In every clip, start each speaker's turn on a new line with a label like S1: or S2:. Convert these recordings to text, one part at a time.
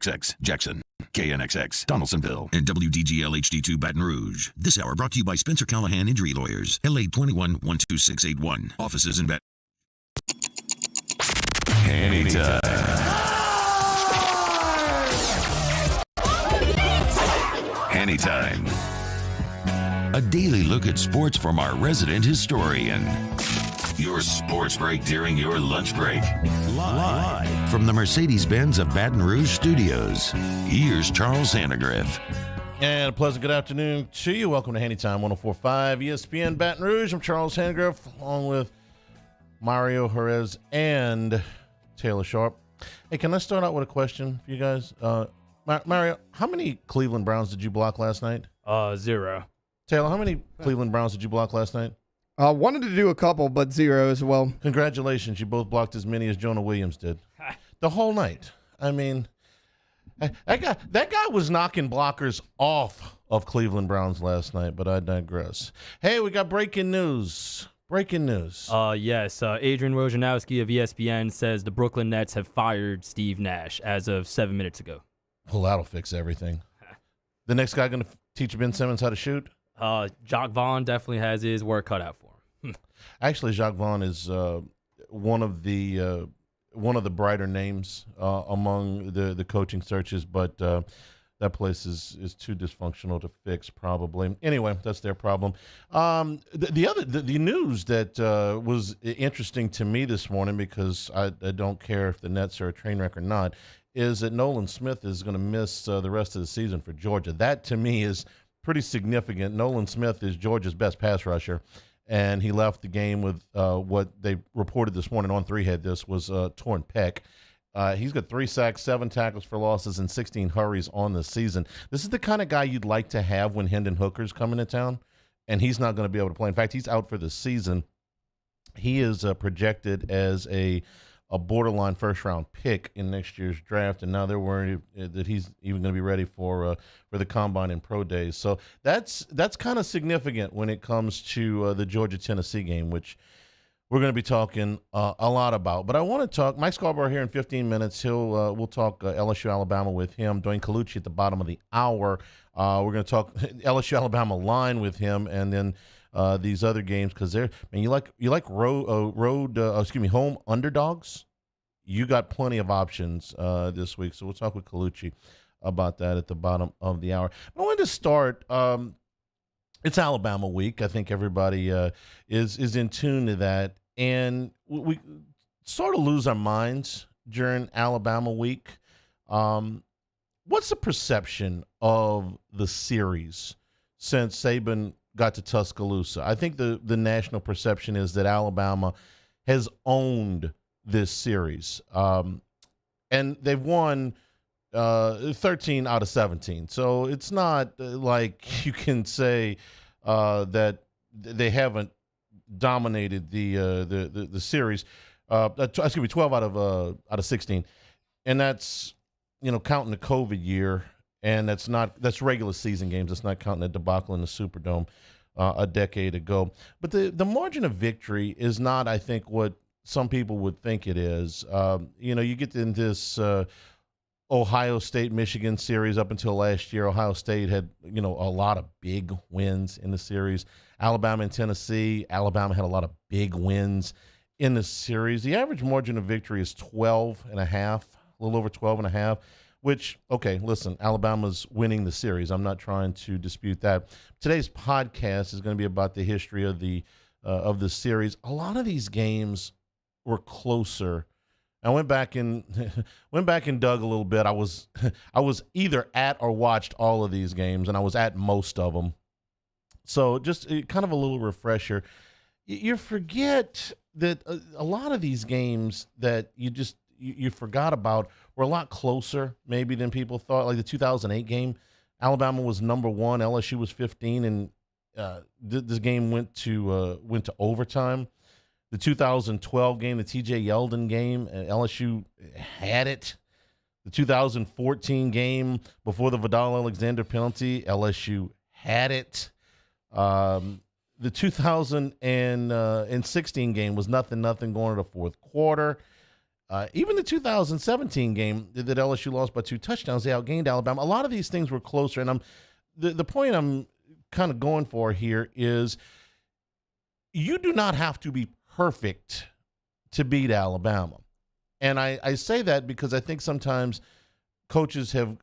S1: KXX, Jackson, KNXX, Donaldsonville, and WDGL HD2 Baton Rouge. This hour brought to you by Spencer Callahan Injury Lawyers, LA 21-12681. Offices in Baton. Anytime. Anytime. A daily look at sports from our resident historian. Your sports break during your lunch break. Live from the Mercedes-Benz of Baton Rouge studios. Here's Charles Hannegriff.
S2: And a pleasant good afternoon to you. Welcome to Anytime 104.5 ESPN Baton Rouge. I'm Charles Hannegriff, along with Mario Jerez and Taylor Sharp. Hey, can I start out with a question for you guys? Mario, how many Cleveland Browns did you block last night?
S3: 0.
S2: Taylor, how many Cleveland Browns did you block last night?
S4: Wanted to do a couple, but 0 as well.
S2: Congratulations. You both blocked as many as Jonah Williams did. The whole night. I mean, that guy was knocking blockers off of Cleveland Browns last night, but I digress. Hey, we got breaking news. Breaking news.
S3: Yes. Adrian Wojnarowski of ESPN says the Brooklyn Nets have fired Steve Nash as of 7 minutes ago.
S2: Well, that'll fix everything. The next guy going to teach Ben Simmons how to shoot?
S3: Jacques Vaughn definitely has his work cut out for him.
S2: Actually, Jacques Vaughn is one of the brighter names among the coaching searches, but that place is too dysfunctional to fix, probably. Anyway, that's their problem. The news that was interesting to me this morning, because I don't care if the Nets are a train wreck or not, is that Nolan Smith is going to miss the rest of the season for Georgia. That, to me, is pretty significant. Nolan Smith is Georgia's best pass rusher, and he left the game with what they reported this morning on 3 had this was torn pec. He's got 3 sacks, 7 tackles for losses, and 16 hurries on the season. This is the kind of guy you'd like to have when Hendon Hooker's coming to town, and he's not going to be able to play. In fact, he's out for the season. He is projected as a borderline first-round pick in next year's draft, and now they're worried that he's even going to be ready for the combine and pro days. So that's kind of significant when it comes to the Georgia-Tennessee game, which we're going to be talking a lot about. But I want to talk Mike Scarborough here in 15 minutes. We'll talk LSU Alabama with him. Dwayne Colucci at the bottom of the hour. We're going to talk LSU Alabama line with him, and then these other games, because you like home underdogs. You got plenty of options this week, so we'll talk with Colucci about that at the bottom of the hour. I wanted to start. It's Alabama week. I think everybody is in tune to that, and we sort of lose our minds during Alabama week. What's the perception of the series since Saban got to Tuscaloosa? I think the national perception is that Alabama has owned this series, and they've won 13 out of 17. So it's not like you can say that they haven't dominated the series. 12 out of 16, and that's counting the COVID year. And that's regular season games. That's not counting the debacle in the Superdome a decade ago. But the margin of victory is not, I think, what some people would think it is. You get in this Ohio State-Michigan series up until last year. Ohio State had, a lot of big wins in the series. Alabama and Tennessee, Alabama had a lot of big wins in the series. The average margin of victory is 12.5, a little over 12.5. Which, okay, listen, Alabama's winning the series. I'm not trying to dispute that. Today's podcast is going to be about the history of the series. A lot of these games were closer. I went back and dug a little bit. I was either at or watched all of these games, and I was at most of them. So just kind of a little refresher. You forget that a lot of these games that you forgot about were a lot closer maybe than people thought. Like the 2008 game, Alabama was number 1, LSU was 15, and this game went to overtime. The 2012 game, the TJ Yeldon game, LSU had it. The 2014 game before the Vidal Alexander penalty, LSU had it. The 2016 game was nothing going to the fourth quarter. Even the 2017 game that LSU lost by 2 touchdowns, they outgained Alabama. A lot of these things were closer, and the point I'm kind of going for here is you do not have to be perfect to beat Alabama. And I say that because I think sometimes coaches have,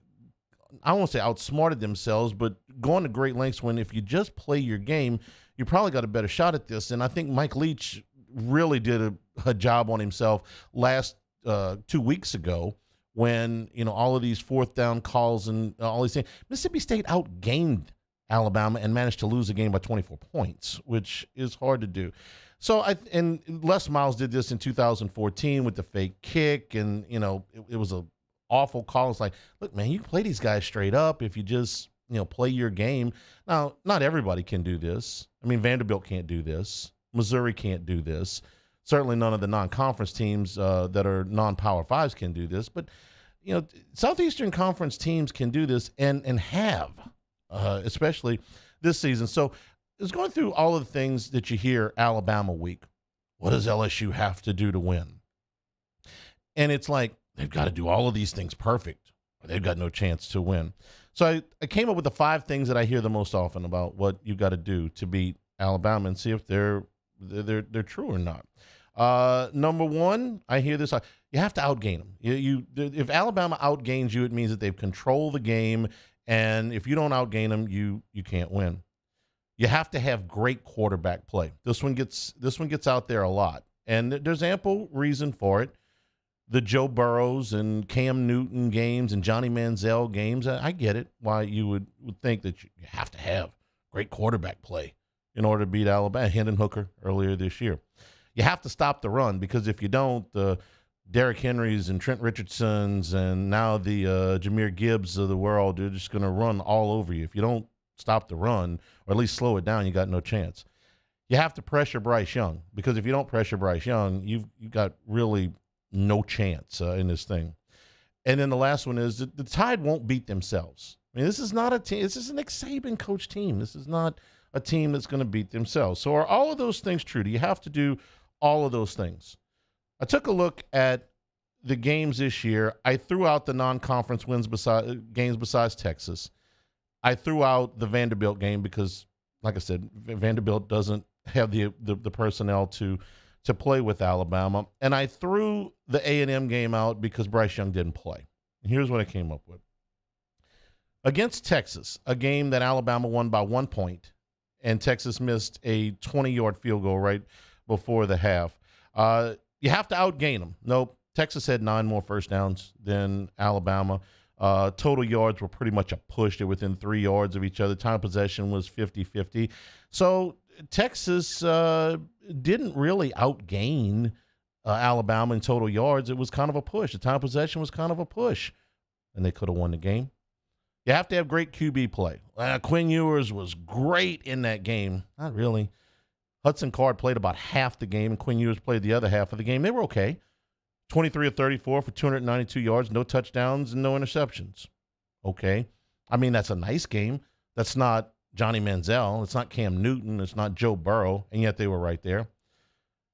S2: I won't say outsmarted themselves, but gone to great lengths when if you just play your game, you probably got a better shot at this. And I think Mike Leach really did a job on himself last 2 weeks ago when, all of these fourth down calls and all these things. Mississippi State outgained Alabama and managed to lose the game by 24 points, which is hard to do. So and Les Miles did this in 2014 with the fake kick, and it was a awful call. It's like, look, man, you can play these guys straight up if you just play your game. Now, not everybody can do this. I mean, Vanderbilt can't do this. Missouri can't do this. Certainly none of the non-conference teams that are non-Power Fives can do this. But Southeastern Conference teams can do this and have, especially this season. So it's going through all of the things that you hear Alabama week. What does LSU have to do to win? And it's like, they've got to do all of these things perfect, or they've got no chance to win. So I came up with the 5 things that I hear the most often about what you've got to do to beat Alabama and see if they're true or not. Number 1, I hear this: you have to outgain them. If Alabama outgains you, it means that they've controlled the game, and if you don't outgain them, you can't win. You have to have great quarterback play. This one gets out there a lot, and there's ample reason for it. The Joe Burrows and Cam Newton games and Johnny Manziel games, I get it, why you would think that you have to have great quarterback play in order to beat Alabama. Hendon Hooker earlier this year. You have to stop the run, because if you don't, the Derrick Henrys and Trent Richardsons and now the Jahmyr Gibbs of the world, they're just going to run all over you. If you don't stop the run, or at least slow it down, you got no chance. You have to pressure Bryce Young, because if you don't pressure Bryce Young, you've got really no chance in this thing. And then the last one is the Tide won't beat themselves. I mean, this is not a team. This is an Nick Saban coach team. This is not a team that's going to beat themselves. So are all of those things true? Do you have to do all of those things? I took a look at the games this year. I threw out the non-conference games besides Texas. I threw out the Vanderbilt game because, like I said, Vanderbilt doesn't have the personnel to play with Alabama. And I threw the A&M game out because Bryce Young didn't play. And here's what I came up with. Against Texas, a game that Alabama won by 1 point, and Texas missed a 20-yard field goal right before the half. You have to outgain them. Nope. Texas had 9 more first downs than Alabama. Total yards were pretty much a push. They're within 3 yards of each other. Time of possession was 50-50. So Texas didn't really outgain Alabama in total yards. It was kind of a push. The time of possession was kind of a push, and they could have won the game. You have to have great QB play. Quinn Ewers was great in that game. Not really. Hudson Card played about half the game, and Quinn Ewers played the other half of the game. They were okay. 23 of 34 for 292 yards, no touchdowns, and no interceptions. Okay. I mean, that's a nice game. That's not Johnny Manziel. It's not Cam Newton. It's not Joe Burrow, and yet they were right there.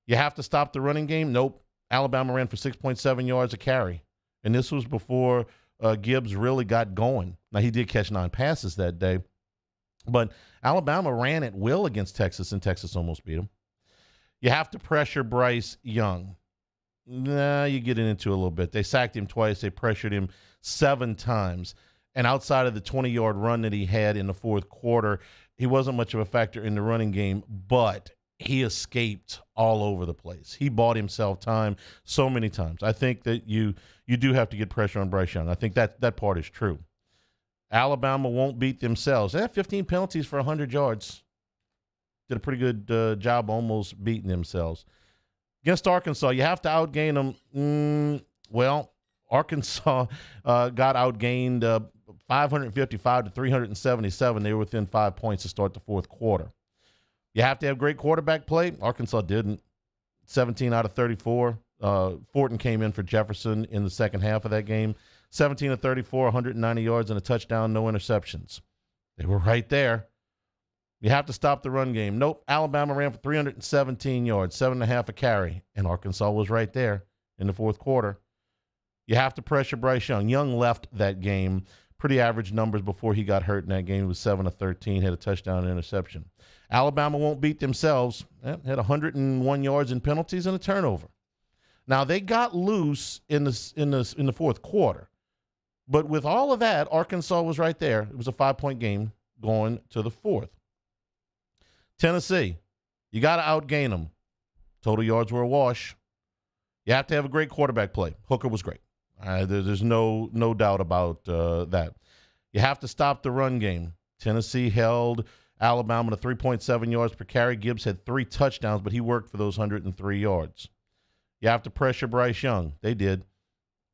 S2: You have to stop the running game? Nope. Alabama ran for 6.7 yards a carry, and this was before Gibbs really got going. Now, he did catch 9 passes that day, but Alabama ran at will against Texas, and Texas almost beat them. You have to pressure Bryce Young. Nah, you get into a little bit. They sacked him twice. They pressured him 7 times. And outside of the 20-yard run that he had in the fourth quarter, he wasn't much of a factor in the running game, but he escaped all over the place. He bought himself time so many times. I think that you do have to get pressure on Bryce Young. I think that part is true. Alabama won't beat themselves. They have 15 penalties for 100 yards. Did a pretty good job almost beating themselves. Against Arkansas, you have to outgain them. Well, Arkansas got outgained 555 to 377. They were within 5 points to start the fourth quarter. You have to have great quarterback play. Arkansas didn't. 17 out of 34. Fortin came in for Jefferson in the second half of that game. 17 of 34, 190 yards and a touchdown, no interceptions. They were right there. You have to stop the run game. Nope. Alabama ran for 317 yards, 7.5 a carry, and Arkansas was right there, in the fourth quarter. You have to pressure Bryce Young. Young left that game. Pretty average numbers before he got hurt in that game. He was 7 of 13, had a touchdown and interception. Alabama won't beat themselves. Had 101 yards in penalties and a turnover. Now, they got loose in the fourth quarter. But with all of that, Arkansas was right there. It was a 5-point game going to the fourth. Tennessee, you got to outgain them. Total yards were a wash. You have to have a great quarterback play. Hooker was great. There's no doubt about that. You have to stop the run game. Tennessee held Alabama to 3.7 yards per carry. Gibbs had 3 touchdowns, but he worked for those 103 yards. You have to pressure Bryce Young. They did.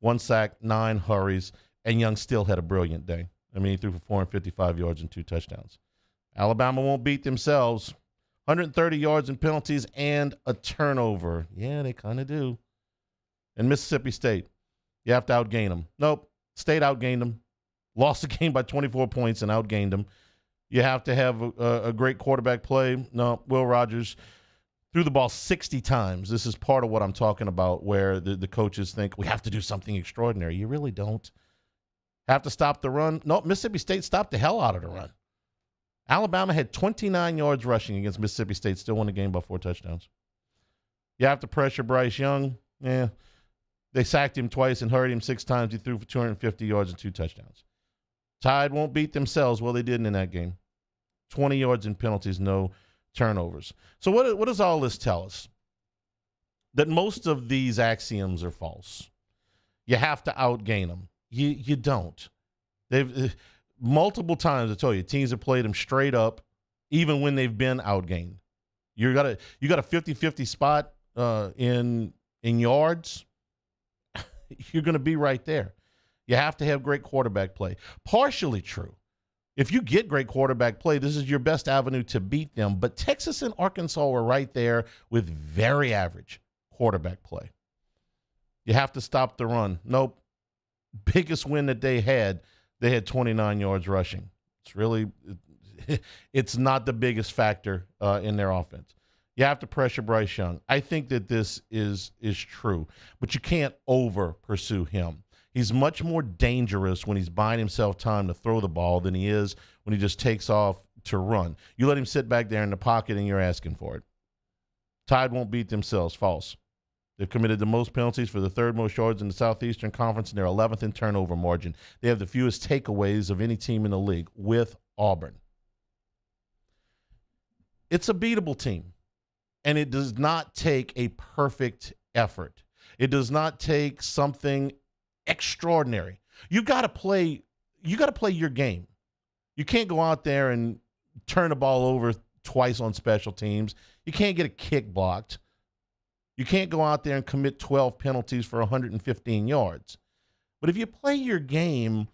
S2: 1 sack, 9 hurries, and Young still had a brilliant day. I mean, he threw for 455 yards and 2 touchdowns. Alabama won't beat themselves. 130 yards in penalties and a turnover. Yeah, they kind of do. And Mississippi State, you have to outgain them. Nope. State outgained them. Lost the game by 24 points and outgained them. You have to have a great quarterback play. No, Will Rogers threw the ball 60 times. This is part of what I'm talking about, where the coaches think we have to do something extraordinary. You really don't. Have to stop the run. No, Mississippi State stopped the hell out of the run. Alabama had 29 yards rushing against Mississippi State, still won the game by 4 touchdowns. You have to pressure Bryce Young. Yeah. They sacked him twice and hurried him 6 times. He threw for 250 yards and 2 touchdowns. Tide won't beat themselves. Well, they didn't in that game. 20 yards in penalties, no turnovers. So what does all this tell us? That most of these axioms are false. You have to outgain them. You don't. They've multiple times, I tell you, teams have played them straight up, even when they've been outgained. You got a 50-50 spot in yards. You're going to be right there. You have to have great quarterback play. Partially true. If you get great quarterback play, this is your best avenue to beat them. But Texas and Arkansas were right there with very average quarterback play. You have to stop the run. Nope. Biggest win that they had 29 yards rushing. It's not the biggest factor in their offense. You have to pressure Bryce Young. I think that this is true, but you can't over-pursue him. He's much more dangerous when he's buying himself time to throw the ball than he is when he just takes off to run. You let him sit back there in the pocket and you're asking for it. Tide won't beat themselves. False. They've committed the most penalties for the 3rd most yards in the Southeastern Conference, and they're 11th in turnover margin. They have the fewest takeaways of any team in the league with Auburn. It's a beatable team, and it does not take a perfect effort. It does not take something extraordinary. You got to play your game. You can't go out there and turn the ball over twice on special teams. You can't get a kick blocked. You can't go out there and commit 12 penalties for 115 yards. But if you play your game,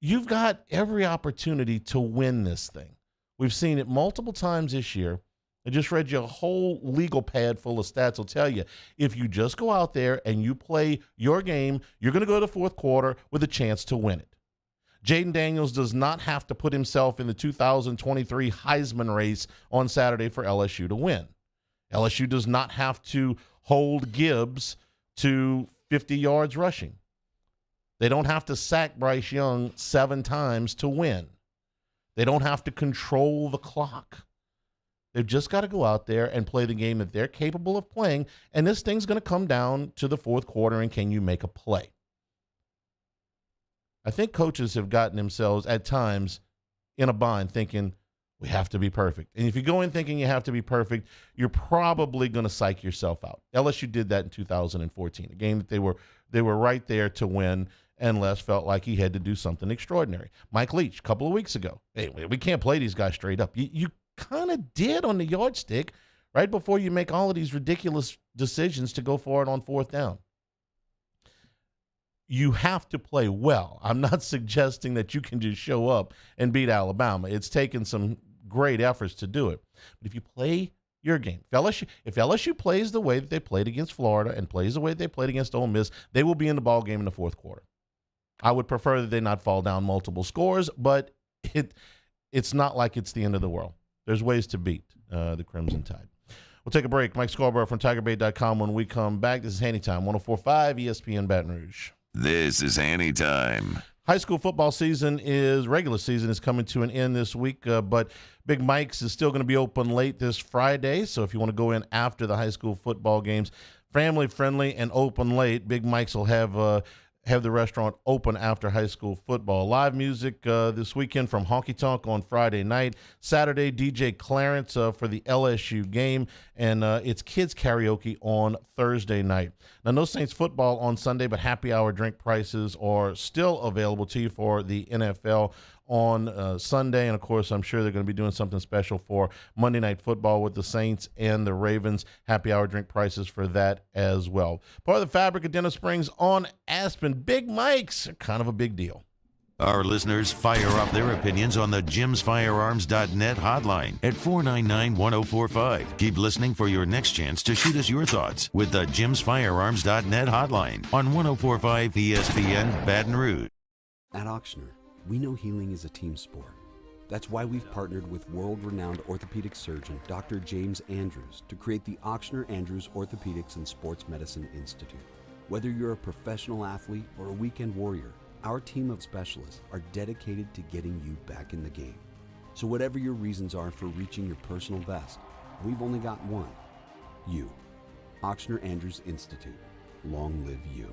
S2: you've got every opportunity to win this thing. We've seen it multiple times this year. I just read you a whole legal pad full of stats will tell you, if you just go out there and you play your game, you're going to go to the fourth quarter with a chance to win it. Jaden Daniels does not have to put himself in the 2023 Heisman race on Saturday for LSU to win. LSU does not have to hold Gibbs to 50 yards rushing. They don't have to sack Bryce Young 7 times to win. They don't have to control the clock. They've just got to go out there and play the game that they're capable of playing, and this thing's going to come down to the fourth quarter and can you make a play. I think coaches have gotten themselves at times in a bind thinking, we have to be perfect. And if you go in thinking you have to be perfect, you're probably going to psych yourself out. LSU did that in 2014, a game that they were right there to win, and Les felt like he had to do something extraordinary. Mike Leach, a couple of weeks ago, hey, we can't play these guys straight up. You kind of did on the yardstick right before you make all of these ridiculous decisions to go for it on 4th down. You have to play well. I'm not suggesting that you can just show up and beat Alabama. It's taken some great efforts to do it. But if you play your game, if LSU plays the way that they played against Florida and plays the way that they played against Ole Miss, they will be in the ball game in the fourth quarter. I would prefer that they not fall down multiple scores, but it's not like it's the end of the world. There's ways to beat the Crimson Tide. We'll take a break. Mike Scarborough from TigerBait.com. When we come back, this is Hanny Time, 104.5 ESPN Baton Rouge.
S1: This is Hanny Time.
S2: High school football regular season is coming to an end this week, but Big Mike's is still going to be open late this Friday. So if you want to go in after the high school football games, family friendly and open late, Big Mike's will have the restaurant open after high school football. Live music this weekend from Honky Tonk on Friday night. Saturday, DJ Clarence for the LSU game. And it's kids karaoke on Thursday night. Now, no Saints football on Sunday, but happy hour drink prices are still available to you for the NFL on Sunday. And, of course, I'm sure they're going to be doing something special for Monday Night Football with the Saints and the Ravens. Happy hour drink prices for that as well. Part of the fabric of Dennis Springs on Aspen. Big Mike's, kind of a big deal.
S1: Our listeners fire off their opinions on the jimsfirearms.net hotline at 499-1045. Keep listening for your next chance to shoot us your thoughts with the jimsfirearms.net hotline on 104.5 ESPN Baton Rouge.
S5: At Auctioner, we know healing is a team sport. That's why we've partnered with world-renowned orthopedic surgeon Dr. James Andrews to create the Auctioner Andrews Orthopedics and Sports Medicine Institute. Whether you're a professional athlete or a weekend warrior, our team of specialists are dedicated to getting you back in the game. So whatever your reasons are for reaching your personal best, we've only got one: you. Auctioner Andrews Institute. Long live you.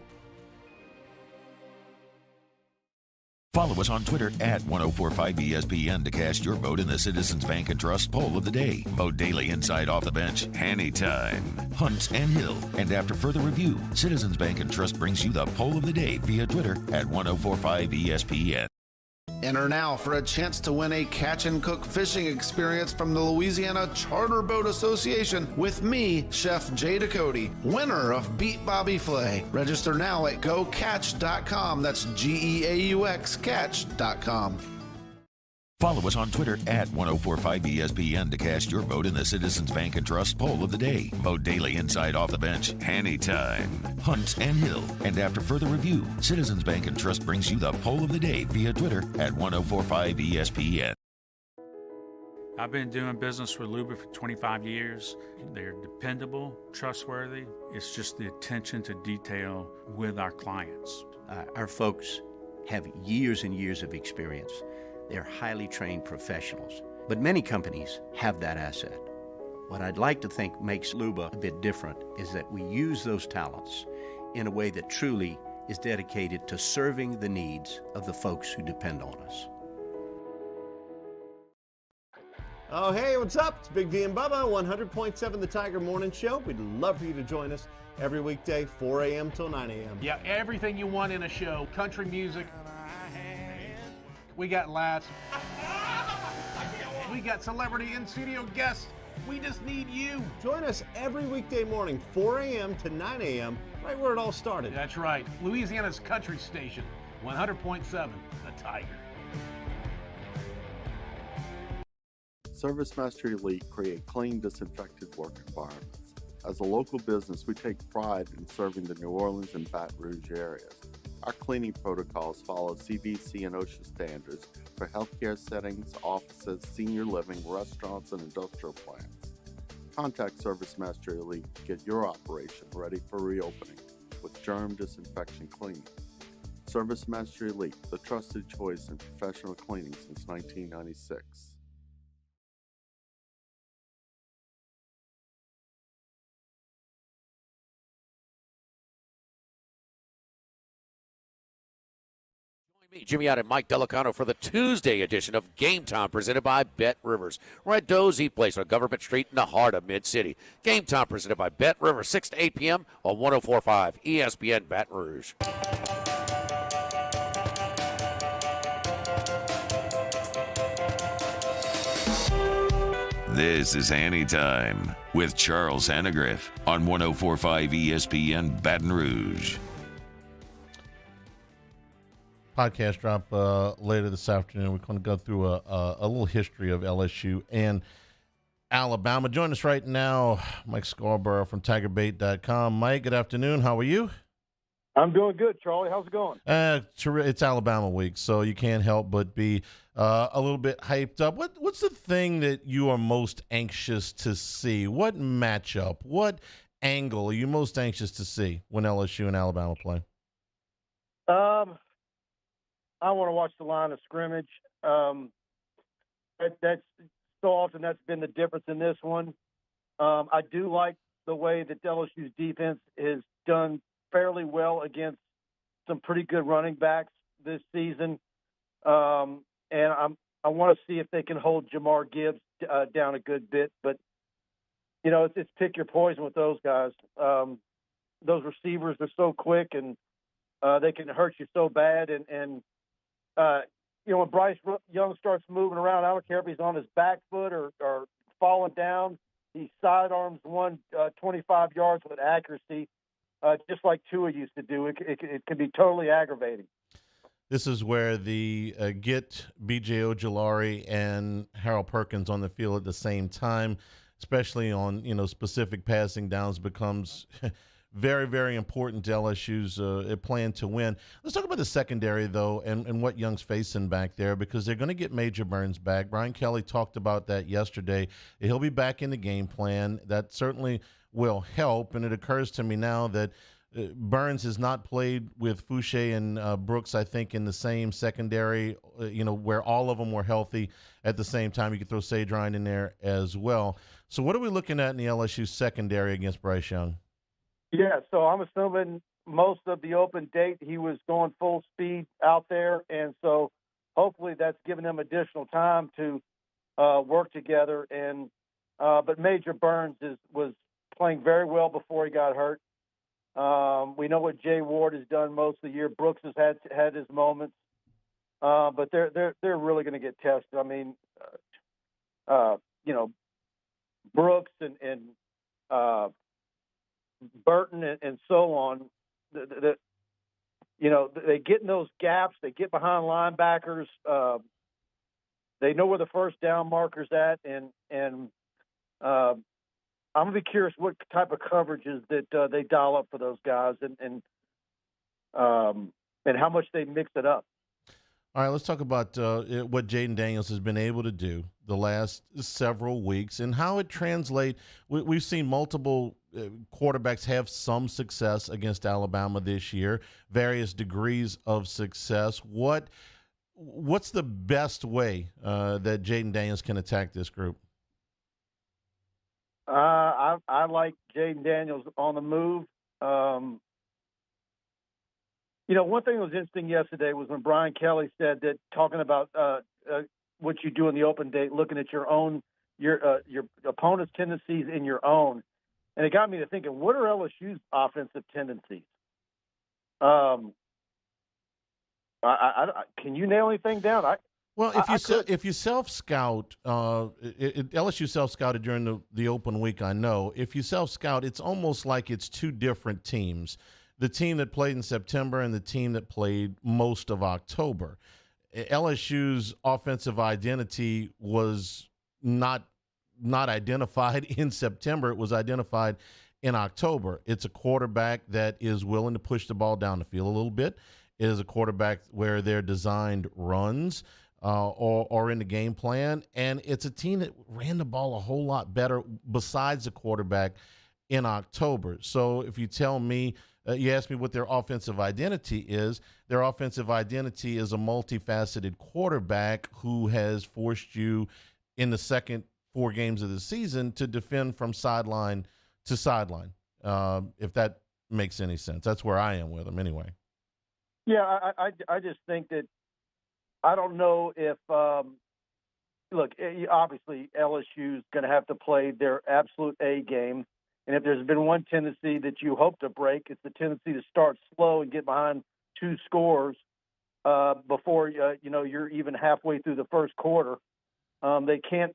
S1: Follow us on Twitter at 1045ESPN to cast your vote in the Citizens Bank and Trust poll of the day. Vote daily inside Off the Bench, Hanny Time, Hunt and Hill. And after further review, Citizens Bank and Trust brings you the poll of the day via Twitter at 1045ESPN.
S6: Enter now for a chance to win a catch and cook fishing experience from the Louisiana Charter Boat Association with me, Chef Jay Ducote, winner of Beat Bobby Flay. Register now at gocatch.com. That's GEAUX catch.com.
S1: Follow us on Twitter at 1045ESPN to cast your vote in the Citizens Bank and Trust poll of the day. Vote daily inside Off the Bench, Hanny Time, Hunt and Hill. And after further review, Citizens Bank and Trust brings you the poll of the day via Twitter at 1045ESPN.
S7: I've been doing business with Luba for 25 years. They're dependable, trustworthy. It's just the attention to detail with our clients.
S8: Our folks have years and years of experience. They're highly trained professionals, but many companies have that asset. What I'd like to think makes Luba a bit different is that we use those talents in a way that truly is dedicated to serving the needs of the folks who depend on us.
S9: Oh, hey, what's up? It's Big D and Bubba, 100.7 The Tiger Morning Show. We'd love for you to join us every weekday, 4 a.m. till 9 a.m.
S10: Yeah, everything you want in a show. Country music. We got laughs. We got celebrity in-studio guests. We just need you.
S9: Join us every weekday morning, 4 a.m. to 9 a.m., right where it all started.
S10: That's right. Louisiana's country station, 100.7 The Tiger.
S11: Service Mastery Elite create clean, disinfected work environments. As a local business, we take pride in serving the New Orleans and Baton Rouge areas. Our cleaning protocols follow CDC and OSHA standards for healthcare settings, offices, senior living, restaurants, and industrial plants. Contact Service Mastery Elite to get your operation ready for reopening with germ disinfection cleaning. Service Mastery Elite, the trusted choice in professional cleaning since 1996.
S12: Jimmy out and Mike Delicano for the Tuesday edition of Game Time presented by Bet Rivers. We're at Doe's Eat Place on Government Street in the heart of Mid-City. Game Time presented by Bet Rivers, 6 to 8 p.m. on 104.5 ESPN Baton Rouge.
S1: This is Hanny Time with Charles Hannegriff on 104.5 ESPN Baton Rouge.
S2: Podcast drop later this afternoon. We're going to go through a little history of LSU and Alabama. Join us right now, Mike Scarborough from TigerBait.com. Mike, good afternoon. How are you?
S13: I'm doing good, Charlie. How's it going?
S2: It's Alabama week, so you can't help but be a little bit hyped up. What's the thing that you are most anxious to see? What matchup, what angle are you most anxious to see when LSU and Alabama play?
S13: I want to watch the line of scrimmage. That's so often that's been the difference in this one. I do like the way that LSU's defense has done fairly well against some pretty good running backs this season, and I want to see if they can hold Jamar Gibbs down a good bit. But it's pick your poison with those guys. Those receivers are so quick and they can hurt you so bad. And when Bryce Young starts moving around, I don't care if he's on his back foot or falling down. He sidearms 25 yards with accuracy, just like Tua used to do. It can be totally aggravating.
S2: This is where the get B.J. Ojolari and Harold Perkins on the field at the same time, especially on specific passing downs, becomes very, very important to LSU's plan to win. Let's talk about the secondary, though, and what Young's facing back there, because they're going to get Major Burns back. Brian Kelly talked about that yesterday. He'll be back in the game plan. That certainly will help, and it occurs to me now that Burns has not played with Fouché and Brooks, I think, in the same secondary, where all of them were healthy at the same time. You could throw Sage Ryan in there as well. So what are we looking at in the LSU secondary against Bryce Young?
S13: Yeah, so I'm assuming most of the open date he was going full speed out there, and so hopefully that's given them additional time to work together. And but Major Burns was playing very well before he got hurt. We know what Jay Ward has done most of the year. Brooks has had his moments, but they're really going to get tested. I mean, Brooks and Burton and so on. They get in those gaps. They get behind linebackers. They know where the first down marker's at, and I'm gonna be curious what type of coverages that they dial up for those guys, and how much they mix it up.
S2: All right, let's talk about what Jaden Daniels has been able to do the last several weeks and how it translates. We've seen multiple quarterbacks have some success against Alabama this year, various degrees of success. What's the best way that Jaden Daniels can attack this group?
S13: I like Jaden Daniels on the move. One thing that was interesting yesterday was when Brian Kelly said that, talking about what you do in the open date, looking at your opponent's tendencies in your own, and it got me to thinking, what are LSU's offensive tendencies? Can you nail anything down?
S2: If you self scout, LSU self scouted during the open week. I know if you self scout, it's almost like it's two different teams. The team that played in September and the team that played most of October. LSU's offensive identity was not identified in September. It was identified in October. It's a quarterback that is willing to push the ball down the field a little bit. It is a quarterback where they're designed runs or in the game plan. And it's a team that ran the ball a whole lot better besides the quarterback in October. So if you tell me, you ask me what their offensive identity is. Their offensive identity is a multifaceted quarterback who has forced you in the second 4 games of the season to defend from sideline to sideline, if that makes any sense. That's where I am with them anyway.
S13: Yeah, I just think that I don't know if look, obviously LSU's going to have to play their absolute A game. And if there's been one tendency that you hope to break, it's the tendency to start slow and get behind 2 scores before you're even halfway through the first quarter. They can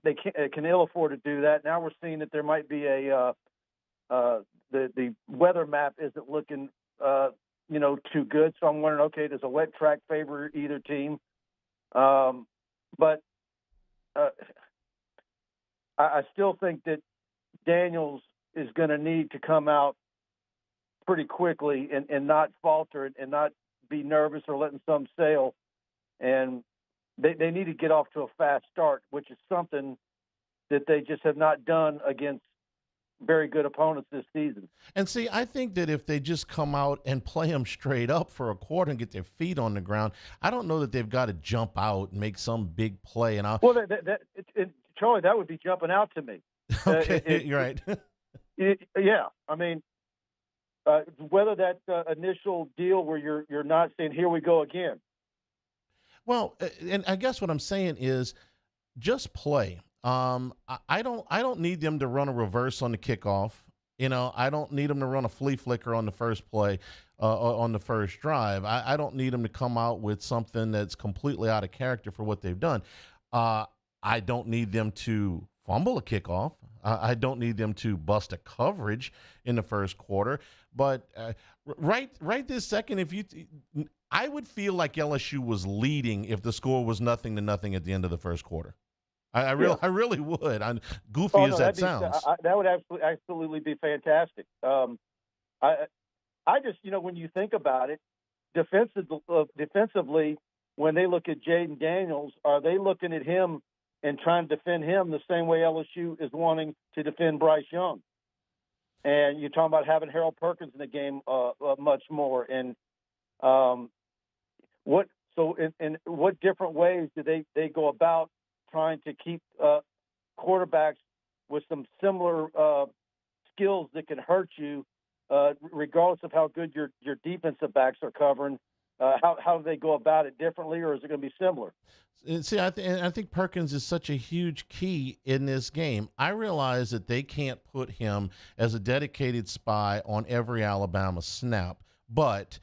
S13: ill afford to do that. Now we're seeing that there might be the weather map isn't looking too good. So I'm wondering, okay, does a wet track favor either team? But I still think that Daniels is going to need to come out pretty quickly and not falter and not be nervous or letting some sail. And they need to get off to a fast start, which is something that they just have not done against very good opponents this season.
S2: And see, I think that if they just come out and play them straight up for a quarter and get their feet on the ground, I don't know that they've got to jump out and make some big play. And
S13: Well, Charlie, that would be jumping out to me.
S2: Okay, you're right.
S13: Yeah, I mean, whether that initial deal where you're not saying here we go again.
S2: Well, and I guess what I'm saying is just play. I don't need them to run a reverse on the kickoff. I don't need them to run a flea flicker on the first play, on the first drive. I don't need them to come out with something that's completely out of character for what they've done. I don't need them to fumble a kickoff. I don't need them to bust a coverage in the first quarter. But right this second, I would feel like LSU was leading if the score was 0-0 at the end of the first quarter. I really would. I'm goofy as that sounds.
S13: That would absolutely be fantastic. I just, when you think about it, defensively, when they look at Jaden Daniels, are they looking at him and trying to defend him the same way LSU is wanting to defend Bryce Young? And you're talking about having Harold Perkins in the game much more. And what different ways do they go about trying to keep quarterbacks with some similar skills that can hurt you, regardless of how good your defensive backs are covering? How do they go about it differently, or is it going to be similar?
S2: See, I think Perkins is such a huge key in this game. I realize that they can't put him as a dedicated spy on every Alabama snap, but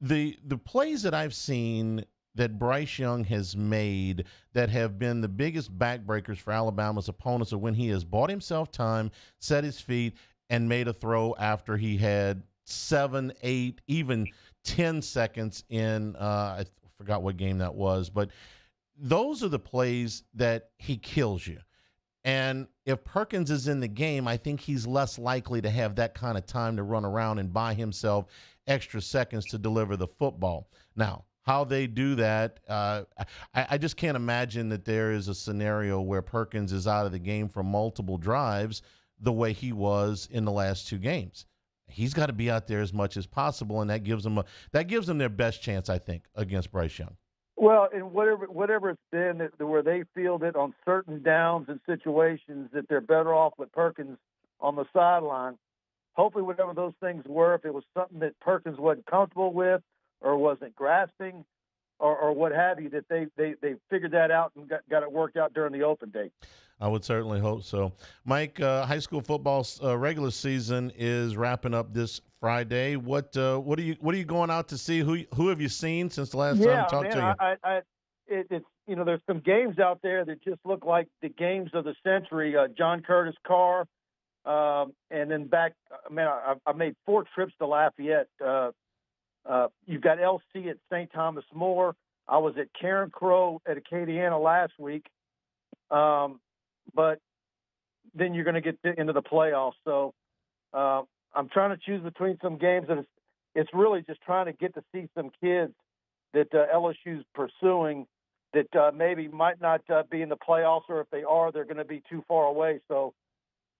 S2: the plays that I've seen that Bryce Young has made that have been the biggest backbreakers for Alabama's opponents are when he has bought himself time, set his feet, and made a throw after he had 7, 8, even 10 seconds in, I forgot what game that was, but those are the plays that he kills you. And if Perkins is in the game, I think he's less likely to have that kind of time to run around and buy himself extra seconds to deliver the football. Now, how they do that, I just can't imagine that there is a scenario where Perkins is out of the game for multiple drives the way he was in the last 2 games. He's got to be out there as much as possible, and that gives them their best chance, I think, against Bryce Young.
S13: Well, and whatever it's been where they feel that on certain downs and situations that they're better off with Perkins on the sideline. Hopefully, whatever those things were, if it was something that Perkins wasn't comfortable with or wasn't grasping or what have you, that they figured that out and got it worked out during the open date.
S2: I would certainly hope so. Mike, high school football's regular season is wrapping up this Friday. What are you going out to see? Who have you seen since the last time I talked to you?
S13: It's there's some games out there that just look like the games of the century. John Curtis Carr, and then back. I made 4 trips to Lafayette. You've got LC at St. Thomas More. I was at Karen Crow at Acadiana last week. But then you're going to get into the playoffs. So I'm trying to choose between some games, and it's really just trying to get to see some kids that LSU's pursuing that maybe might not be in the playoffs, or if they are, they're going to be too far away. So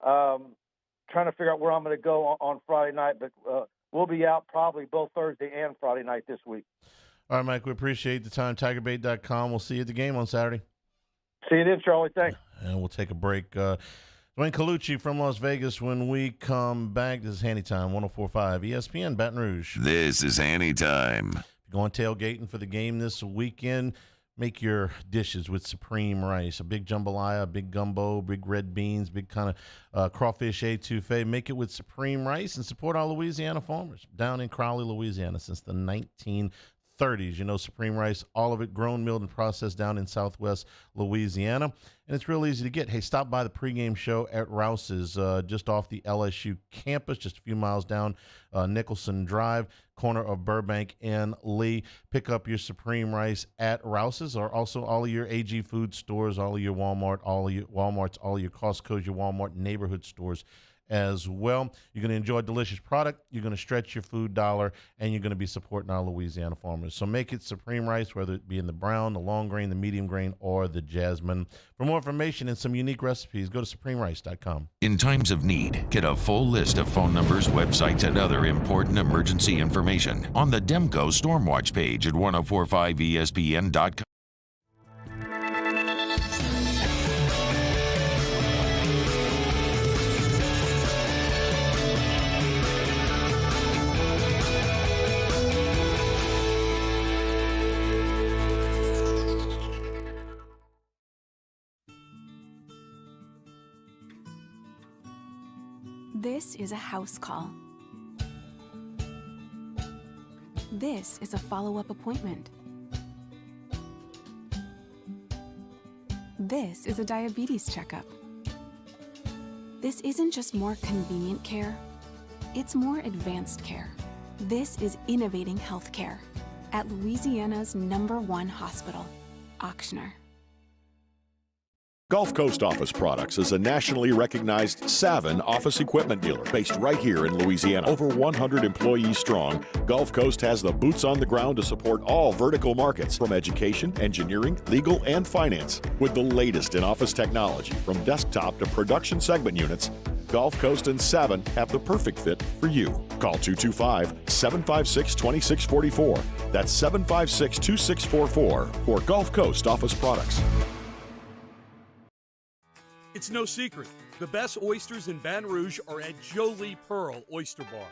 S13: trying to figure out where I'm going to go on Friday night. But we'll be out probably both Thursday and Friday night this week.
S2: All right, Mike, we appreciate the time. TigerBait.com. We'll see you at the game on Saturday.
S13: See you then, Charlie. Thanks.
S2: And we'll take a break. Dwayne Colucci from Las Vegas. When we come back, this is Hanny Time, 104.5 ESPN Baton Rouge.
S1: This is Hanny Time.
S2: If you're going tailgating for the game this weekend, make your dishes with Supreme Rice. A big jambalaya, a big gumbo, big red beans, big kind of crawfish etouffee. Make it with Supreme Rice and support our Louisiana farmers down in Crowley, Louisiana since the 1930s. Supreme Rice, all of it grown, milled, and processed down in southwest Louisiana. And it's real easy to get. Hey, stop by the pregame show at Rouse's, just off the LSU campus, just a few miles down Nicholson Drive, corner of Burbank and Lee. Pick up your Supreme Rice at Rouse's, or also all of your AG food stores, all of your Walmarts, all of your Costco's, your Walmart neighborhood stores as well. You're going to enjoy a delicious product. You're going to stretch your food dollar, and you're going to be supporting our Louisiana farmers. So make it Supreme Rice, whether it be in the brown, the long grain, the medium grain, or the jasmine. For more information and some unique recipes, go to supremerice.com.
S1: In times of need, get a full list of phone numbers, websites, and other important emergency information on the Demco Stormwatch page at 1045ESPN.com.
S14: This is a house call. This is a follow-up appointment. This is a diabetes checkup. This isn't just more convenient care, it's more advanced care. This is innovating healthcare at Louisiana's #1 hospital, Ochsner.
S15: Gulf Coast Office Products is a nationally recognized Savin office equipment dealer based right here in Louisiana. Over 100 employees strong, Gulf Coast has the boots on the ground to support all vertical markets from education, engineering, legal, and finance. With the latest in office technology from desktop to production segment units, Gulf Coast and Savin have the perfect fit for you. Call 225-756-2644. That's 756-2644 for Gulf Coast Office Products.
S16: It's no secret, the best oysters in Baton Rouge are at Jolie Pearl Oyster Bar.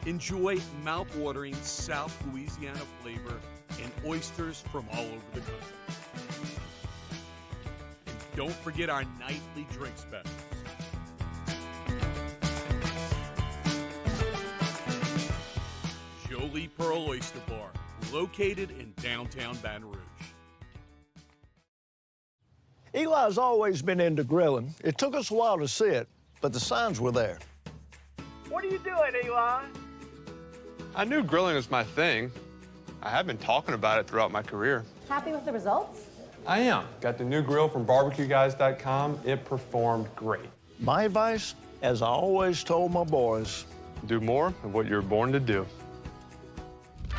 S16: Enjoy mouth-watering South Louisiana flavor and oysters from all over the country. And don't forget our nightly drink specials. Jolie Pearl Oyster Bar, located in downtown Baton Rouge.
S17: Eli's always been into grilling. It took us a while to see it, but the signs were there.
S18: What are you doing, Eli?
S19: I knew grilling was my thing. I have been talking about it throughout my career.
S20: Happy with the results?
S19: I am. Got the new grill from barbecueguys.com. It performed great.
S17: My advice, as I always told my boys,
S19: do more of what you're born to do.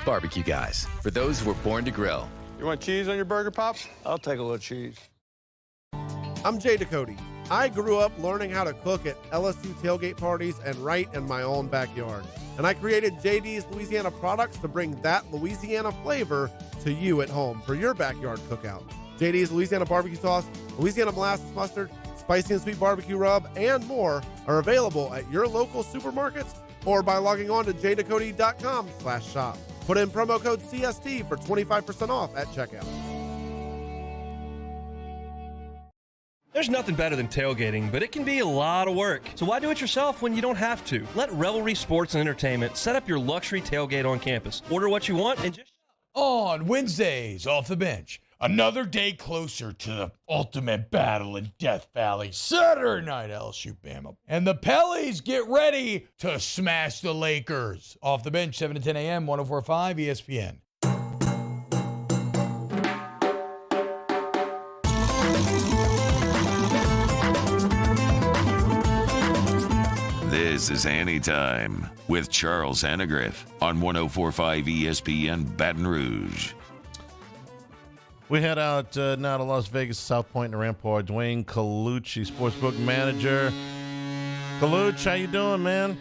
S21: Barbecue Guys, for those who were born to grill.
S19: You want cheese on your burger, Pops?
S17: I'll take a little cheese.
S22: I'm Jay Ducote. I grew up learning how to cook at LSU tailgate parties and right in my own backyard. And I created JD's Louisiana products to bring that Louisiana flavor to you at home for your backyard cookout. JD's Louisiana barbecue sauce, Louisiana molasses mustard, spicy and sweet barbecue rub, and more are available at your local supermarkets or by logging on to jducote.com/shop. Put in promo code CST for 25% off at checkout.
S23: There's nothing better than tailgating, but it can be a lot of work. So why do it yourself when you don't have to? Let Revelry Sports and Entertainment set up your luxury tailgate on campus. Order what you want and just...
S24: On Wednesdays, Off the Bench, another day closer to the ultimate battle in Death Valley, Saturday night, LSU Bama. And the Pellies get ready to smash the Lakers. Off the Bench, 7 to 10 a.m., 104.5 ESPN.
S1: This is Hanny Time with Charles Hannegriff on 104.5 ESPN Baton Rouge.
S2: We head out now to Las Vegas, South Point, and the Rampart. Dwayne Colucci, sportsbook manager. Colucci, how you doing, man?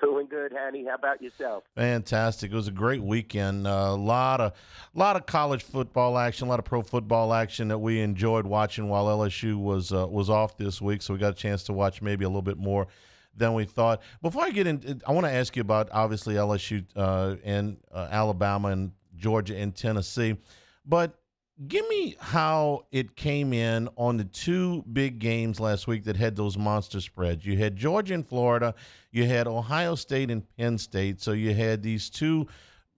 S25: Doing good, Hanny. How about yourself?
S2: Fantastic. It was a great weekend. A lot of college football action, a lot of pro football action that we enjoyed watching while LSU was off this week. So we got a chance to watch maybe a little bit more than we thought. Before I get in, I want to ask you about obviously LSU and Alabama and Georgia and Tennessee, but give me how it came in on the two big games last week that had those monster spreads. You had Georgia and Florida, you had Ohio State and Penn State, so you had these two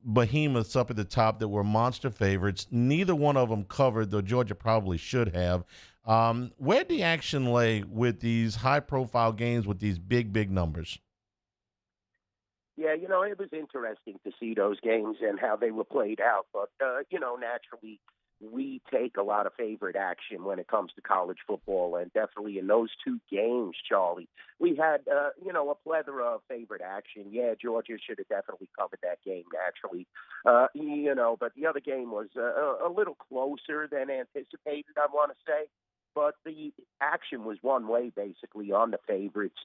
S2: behemoths up at the top that were monster favorites. Neither one of them covered, though Georgia probably should have. Where'd the action lay with these high-profile games with these big numbers?
S25: Yeah, it was interesting to see those games and how they were played out. But, naturally, we take a lot of favorite action when it comes to college football, and definitely in those two games, Charlie, we had, a plethora of favorite action. Yeah, Georgia should have definitely covered that game naturally, but the other game was a little closer than anticipated, I want to say. But the action was one way, basically, on the favorites.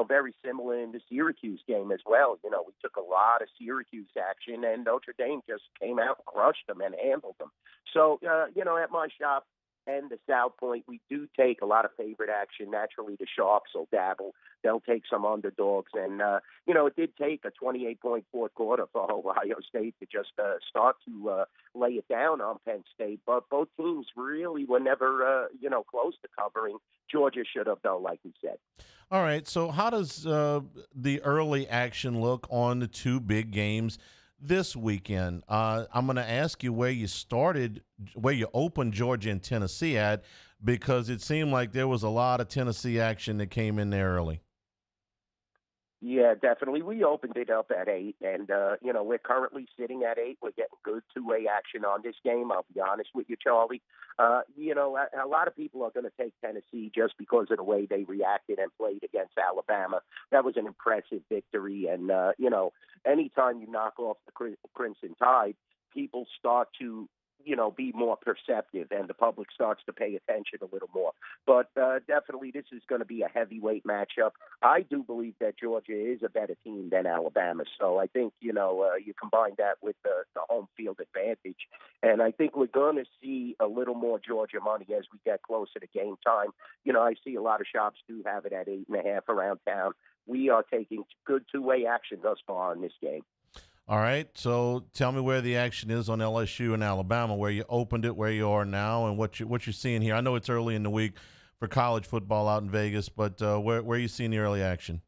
S25: Very similar in the Syracuse game as well. We took a lot of Syracuse action, and Notre Dame just came out and crushed them and handled them. So, at my shop and the South Point, we do take a lot of favorite action. Naturally, the Sharps will dabble. They'll take some underdogs. And, it did take a 28-point fourth quarter for Ohio State to just start to lay it down on Penn State. But both teams really were never, close to covering. Georgia should have, though, like we said.
S2: All right, so how does the early action look on the two big games this weekend? I'm going to ask you where you opened Georgia and Tennessee at, because it seemed like there was a lot of Tennessee action that came in there early.
S25: Yeah, definitely. We opened it up at 8, and, we're currently sitting at 8. We're getting good two-way action on this game, I'll be honest with you, Charlie. A lot of people are going to take Tennessee just because of the way they reacted and played against Alabama. That was an impressive victory, and, anytime you knock off the Crimson Tide, people start to be more perceptive, and the public starts to pay attention a little more. But definitely this is going to be a heavyweight matchup. I do believe that Georgia is a better team than Alabama. So I think, you combine that with the home field advantage. And I think we're going to see a little more Georgia money as we get closer to game time. I see a lot of shops do have it at 8.5 around town. We are taking good two-way action thus far in this game.
S2: All right, so tell me where the action is on LSU and Alabama, where you opened it, where you are now, and what you're seeing here. I know it's early in the week for college football out in Vegas, but where are you seeing the early action?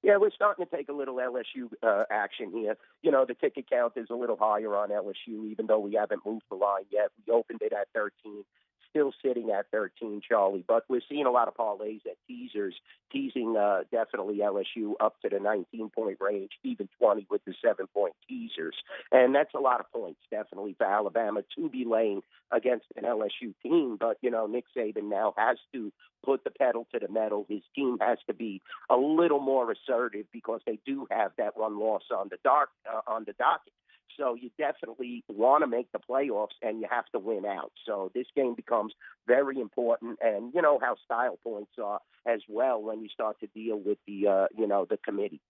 S25: Yeah, we're starting to take a little LSU action here. The ticket count is a little higher on LSU, even though we haven't moved the line yet. We opened it at 13. Still sitting at 13, Charlie, but we're seeing a lot of parlays at teasers, teasing definitely LSU up to the 19-point range, even 20 with the 7-point teasers. And that's a lot of points, definitely, for Alabama to be laying against an LSU team. But, Nick Saban now has to put the pedal to the metal. His team has to be a little more assertive because they do have that one loss on the docket. So you definitely want to make the playoffs, and you have to win out. So this game becomes very important, and you know how style points are as well when you start to deal with the committee.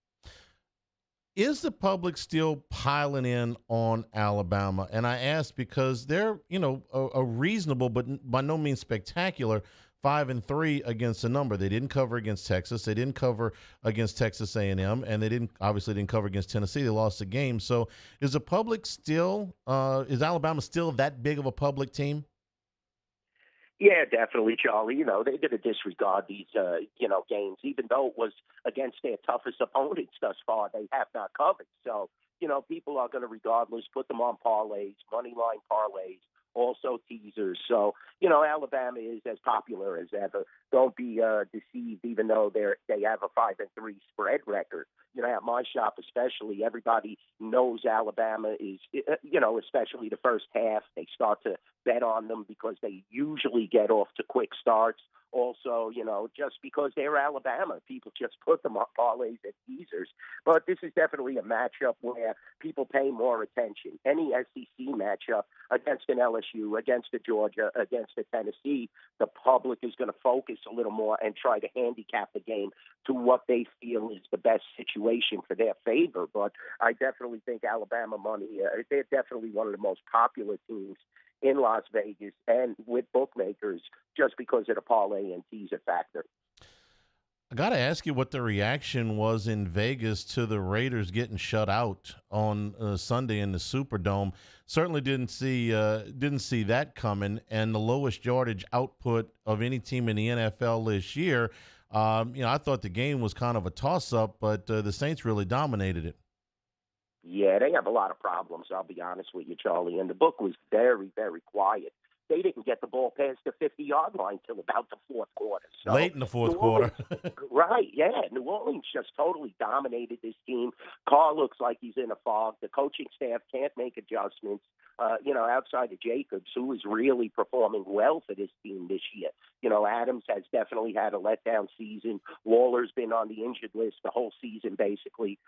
S2: Is the public still piling in on Alabama? And I ask because they're, a reasonable but by no means spectacular 5-3 against a number. They didn't cover against Texas. They didn't cover against Texas A&M, and they obviously didn't cover against Tennessee. They lost the game. So is the public still is Alabama still that big of a public team?
S25: Yeah, definitely, Charlie. They're going to disregard these, games, even though it was against their toughest opponents thus far. They have not covered. So, people are going to regardless put them on parlays, money line parlays, also teasers. So, Alabama is as popular as ever. Don't be deceived, even though they have a 5-3 spread record. At my shop especially, everybody knows Alabama is, especially the first half. They start to bet on them because they usually get off to quick starts. Also, just because they're Alabama, people just put them on parlays and teasers. But this is definitely a matchup where people pay more attention. Any SEC matchup against an LSU, against a Georgia, against a Tennessee, the public is going to focus a little more and try to handicap the game to what they feel is the best situation for their favor. But I definitely think Alabama money, they're definitely one of the most popular teams in Las Vegas and with bookmakers just because of the parlay and teaser factor.
S2: I got to ask you what the reaction was in Vegas to the Raiders getting shut out on Sunday in the Superdome. Certainly didn't see that coming, and the lowest yardage output of any team in the NFL this year. I thought the game was kind of a toss-up, but the Saints really dominated it.
S25: Yeah, they have a lot of problems, I'll be honest with you, Charlie. And the book was very, very quiet they didn't get the ball past the 50-yard line till about the fourth quarter. So
S2: Late in the fourth
S25: New
S2: quarter.
S25: Orleans, right, yeah. New Orleans just totally dominated this team. Carr looks like he's in a fog. The coaching staff can't make adjustments. Outside of Jacobs, who is really performing well for this team this year. Adams has definitely had a letdown season. Waller's been on the injured list the whole season, basically.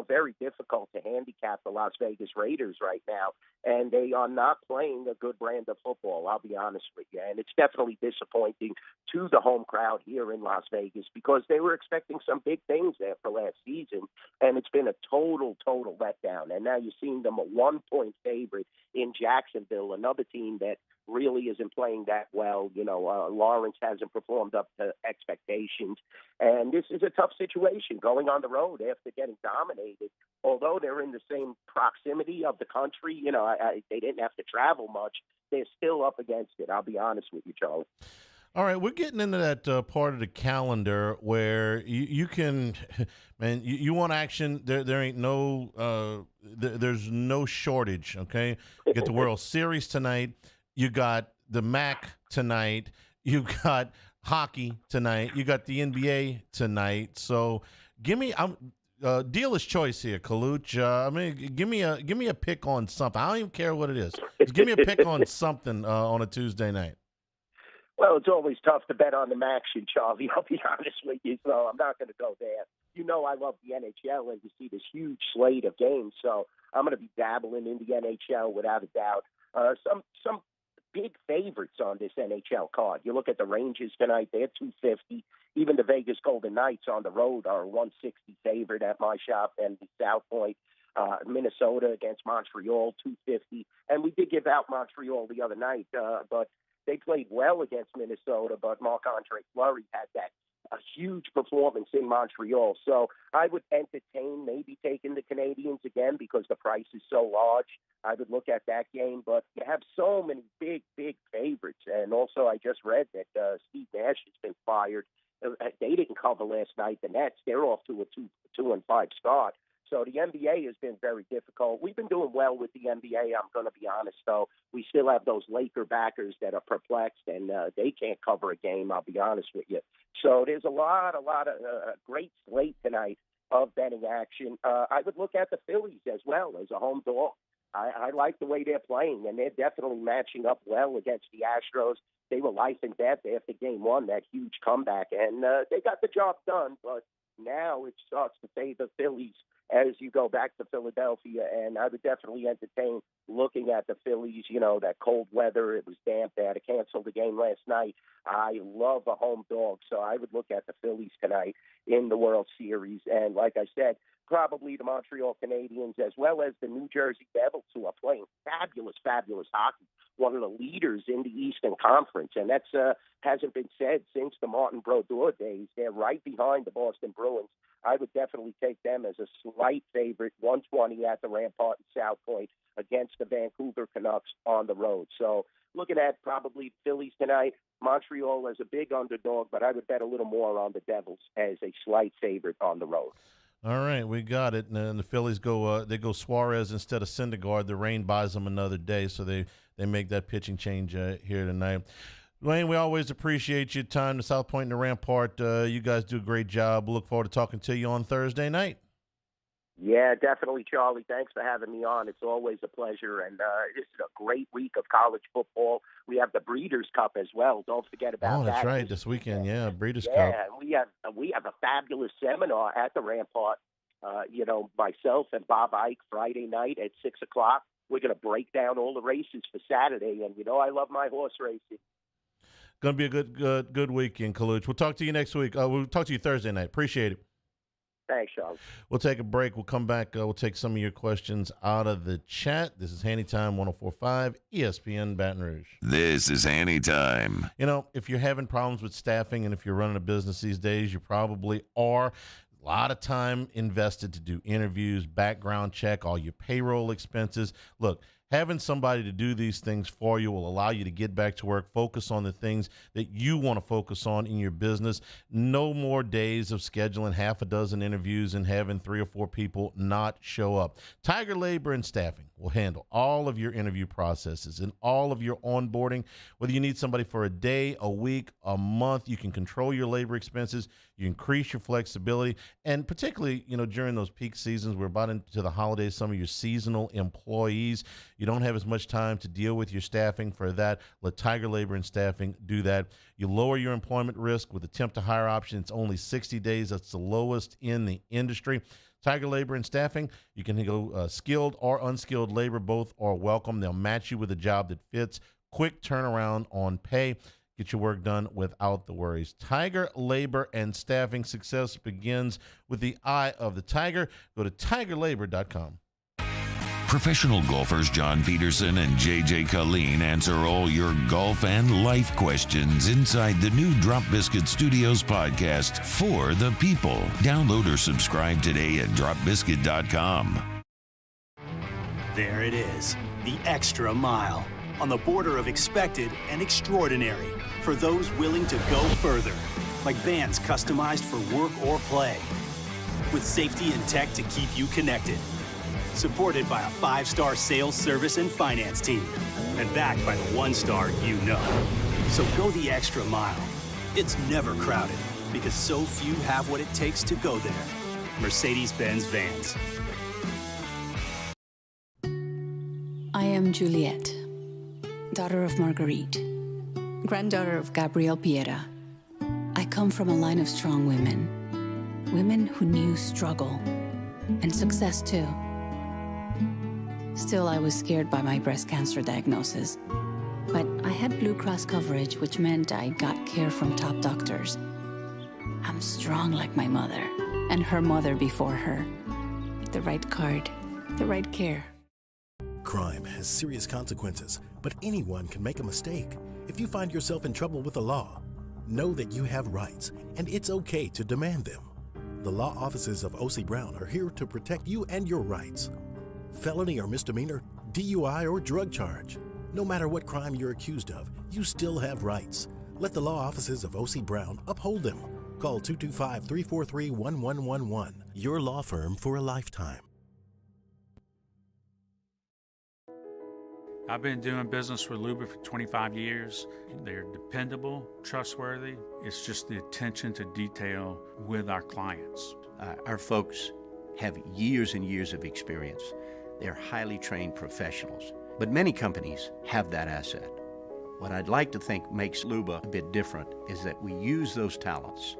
S25: Very difficult to handicap the Las Vegas Raiders right now, and they are not playing a good brand of football, I'll be honest with you. And it's definitely disappointing to the home crowd here in Las Vegas because they were expecting some big things after last season, and it's been a total letdown. And now you're seeing them a 1-point favorite in Jacksonville, another team that really isn't playing that well. Lawrence hasn't performed up to expectations. And this is a tough situation going on the road after getting dominated. Although they're in the same proximity of the country, they didn't have to travel much. They're still up against it. I'll be honest with you, Charlie.
S2: All right, we're getting into that part of the calendar where you can, man, you want action. There ain't no, there's no shortage. Okay, you get the World Series tonight. You got the MAC tonight. You got hockey tonight. You got the NBA tonight. So give me, dealer's choice here, Kaluch. Give me a pick on something. I don't even care what it is. Just give me a pick on something on a Tuesday night.
S25: Well, it's always tough to bet on the action, Charlie. I'll be honest with you, so I'm not going to go there. I love the NHL, and you see this huge slate of games, so I'm going to be dabbling in the NHL without a doubt. Some big favorites on this NHL card. You look at the Rangers tonight; they're $250. Even the Vegas Golden Knights on the road are a $160 favorite at my shop, and the South Point. Minnesota against Montreal, $250. And we did give out Montreal the other night, but they played well against Minnesota, but Marc-Andre Fleury had a huge performance in Montreal. So I would entertain maybe taking the Canadians again because the price is so large. I would look at that game, but you have so many big favorites. And also I just read that Steve Nash has been fired. They didn't cover last night. The Nets, they're off to a 2-5 start. So the NBA has been very difficult. We've been doing well with the NBA, I'm going to be honest, though. We still have those Laker backers that are perplexed, and they can't cover a game, I'll be honest with you. So there's a lot of great slate tonight of betting action. I would look at the Phillies as well as a home dog. I like the way they're playing, and they're definitely matching up well against the Astros. They were life and death after Game 1, that huge comeback, and they got the job done, but now it starts to favor Phillies as you go back to Philadelphia, and I would definitely entertain looking at the Phillies. That cold weather, it was damp. They had to cancel the game last night. I love a home dog, so I would look at the Phillies tonight in the World Series. And like I said, probably the Montreal Canadiens as well as the New Jersey Devils, who are playing fabulous hockey, one of the leaders in the Eastern Conference. And that's hasn't been said since the Martin Brodeur days. They're right behind the Boston Bruins. I would definitely take them as a slight favorite, 120 at the Rampart and South Point against the Vancouver Canucks on the road. So looking at probably Phillies tonight, Montreal as a big underdog, but I would bet a little more on the Devils as a slight favorite on the road.
S2: All right, we got it. And the Phillies go Suarez instead of Syndergaard. The rain buys them another day, so they make that pitching change here tonight. Dwayne, we always appreciate your time. The South Point and the Rampart, you guys do a great job. We'll look forward to talking to you on Thursday night.
S25: Yeah, definitely, Charlie. Thanks for having me on. It's always a pleasure. And this is a great week of college football. We have the Breeders' Cup as well. Don't forget about that.
S2: Oh, that's right. This weekend, Breeders' Cup.
S25: Yeah, we have a fabulous seminar at the Rampart. Myself and Bob Ike Friday night at 6 o'clock. We're going to break down all the races for Saturday. And, I love my horse racing.
S2: Going to be a good weekend, Kaluch. We'll talk to you next week. We'll talk to you Thursday night. Appreciate it.
S25: Thanks, Charles.
S2: We'll take a break. We'll come back. We'll take some of your questions out of the chat. This is Hanny Time, 104.5 ESPN Baton Rouge.
S1: This is Hanny Time.
S2: If you're having problems with staffing and if you're running a business these days, you probably are. A lot of time invested to do interviews, background check, all your payroll expenses. Look, Having somebody to do these things for you will allow you to get back to work, focus on the things that you want to focus on in your business. No more days of scheduling half a dozen interviews and having 3 or 4 people not show up. Tiger Labor and Staffing will handle all of your interview processes and all of your onboarding. Whether you need somebody for a day, a week, a month, you can control your labor expenses, you increase your flexibility, and particularly, during those peak seasons, we're about into the holidays, some of your seasonal employees, you don't have as much time to deal with your staffing. For that, let Tiger Labor and Staffing do that. You lower your employment risk with a temp to hire option. It's only 60 days. That's the lowest in the industry. Tiger Labor and Staffing, you can go skilled or unskilled labor. Both are welcome. They'll match you with a job that fits. Quick turnaround on pay. Get your work done without the worries. Tiger Labor and Staffing. Success begins with the eye of the tiger. Go to tigerlabor.com.
S1: Professional golfers John Peterson and J.J. Colleen answer all your golf and life questions inside the new Drop Biscuit Studios podcast for the people. Download or subscribe today at dropbiscuit.com.
S3: There it is, the extra mile, on the border of expected and extraordinary for those willing to go further, like vans customized for work or play, with safety and tech to keep you connected. Supported by a 5-star sales, service, and finance team. And backed by the 1-star you know. So go the extra mile. It's never crowded because so few have what it takes to go there. Mercedes-Benz Vans.
S14: I am Juliette, daughter of Marguerite, granddaughter of Gabriel Piera. I come from a line of strong women. Women who knew struggle and success too. Still, I was scared by my breast cancer diagnosis. But I had Blue Cross coverage, which meant I got care from top doctors. I'm strong like my mother, and her mother before her. The right card, the right care.
S4: Crime has serious consequences, but anyone can make a mistake. If you find yourself in trouble with the law, know that you have rights, and it's okay to demand them. The law offices of O.C. Brown are here to protect you and your rights. Felony or misdemeanor, DUI or drug charge. No matter what crime you're accused of, you still have rights. Let the law offices of O.C. Brown uphold them. Call 225-343-1111. Your law firm for a lifetime.
S7: I've been doing business with Luba for 25 years. They're dependable, trustworthy. It's just the attention to detail with our clients.
S8: Our folks have years and years of experience. They're highly trained professionals, but many companies have that asset. What I'd like to think makes Luba a bit different is that we use those talents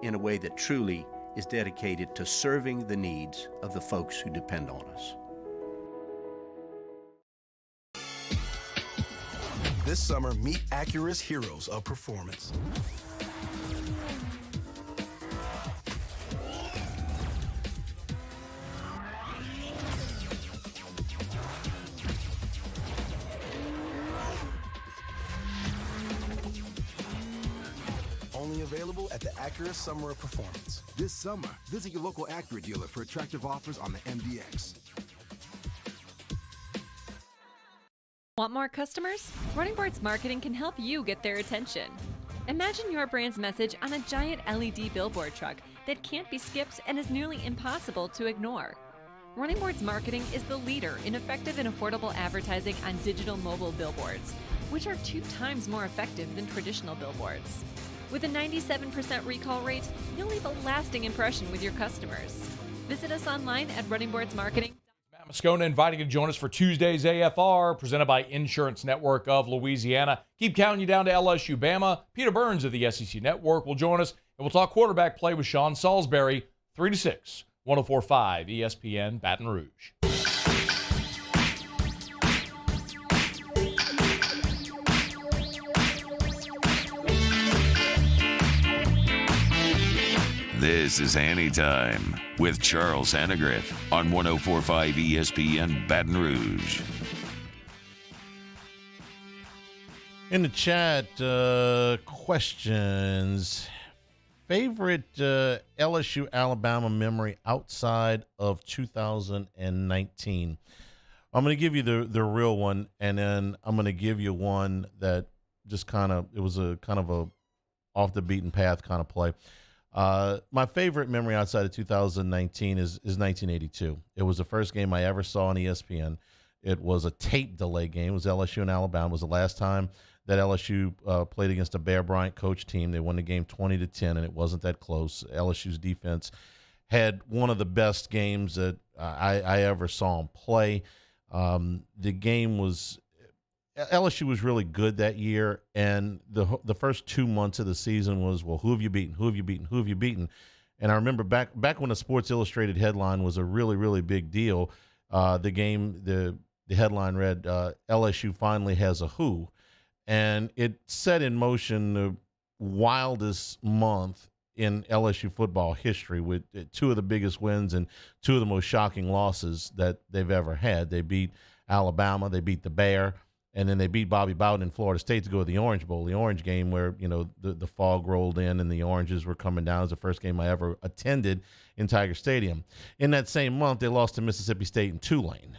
S8: in a way that truly is dedicated to serving the needs of the folks who depend on us.
S5: This summer, meet Acura's heroes of performance. Only available at the Acura Summer of Performance.
S6: This summer, visit your local Acura dealer for attractive offers on the MDX.
S20: Want more customers? Running Boards Marketing can help you get their attention. Imagine your brand's message on a giant LED billboard truck that can't be skipped and is nearly impossible to ignore. Running Boards Marketing is the leader in effective and affordable advertising on digital mobile billboards, which are 2 times more effective than traditional billboards. With a 97% recall rate, you'll leave a lasting impression with your customers. Visit us online at Running Boards Marketing.
S26: Matt Moscona inviting you to join us for Tuesday's AFR, presented by Insurance Network of Louisiana. Keep counting you down to LSU Bama. Peter Burns of the SEC Network will join us, and we'll talk quarterback play with Sean Salisbury, 3 to 6, 104.5 ESPN Baton Rouge.
S1: This is Hanny Time with Charles Hannegriff on 104.5 ESPN Baton Rouge.
S2: In the chat, questions. Favorite LSU Alabama memory outside of 2019? I'm going to give you the real one, and then I'm going to give you one that just it was a kind of a off the beaten path kind of play. My favorite memory outside of 2019 is 1982. It was the first game I ever saw on ESPN. It was a tape delay game. It was LSU and Alabama. It was the last time that LSU played against a Bear Bryant coach team. They won the game 20-10, and it wasn't that close. LSU's defense had one of the best games that I ever saw them play. The game was LSU was really good that year, and the first 2 months of the season was, well, who have you beaten? Who have you beaten? Who have you beaten? And I remember back when the Sports Illustrated headline was a really, really big deal. The headline read, LSU finally has a who. And it set in motion the wildest month in LSU football history with 2 of the biggest wins and 2 of the most shocking losses that they've ever had. They beat Alabama, they beat the Bear, and then they beat Bobby Bowden in Florida State to go to the Orange Bowl, the Orange game where, the fog rolled in and the oranges were coming down. It was the first game I ever attended in Tiger Stadium. In that same month, they lost to Mississippi State in Tulane.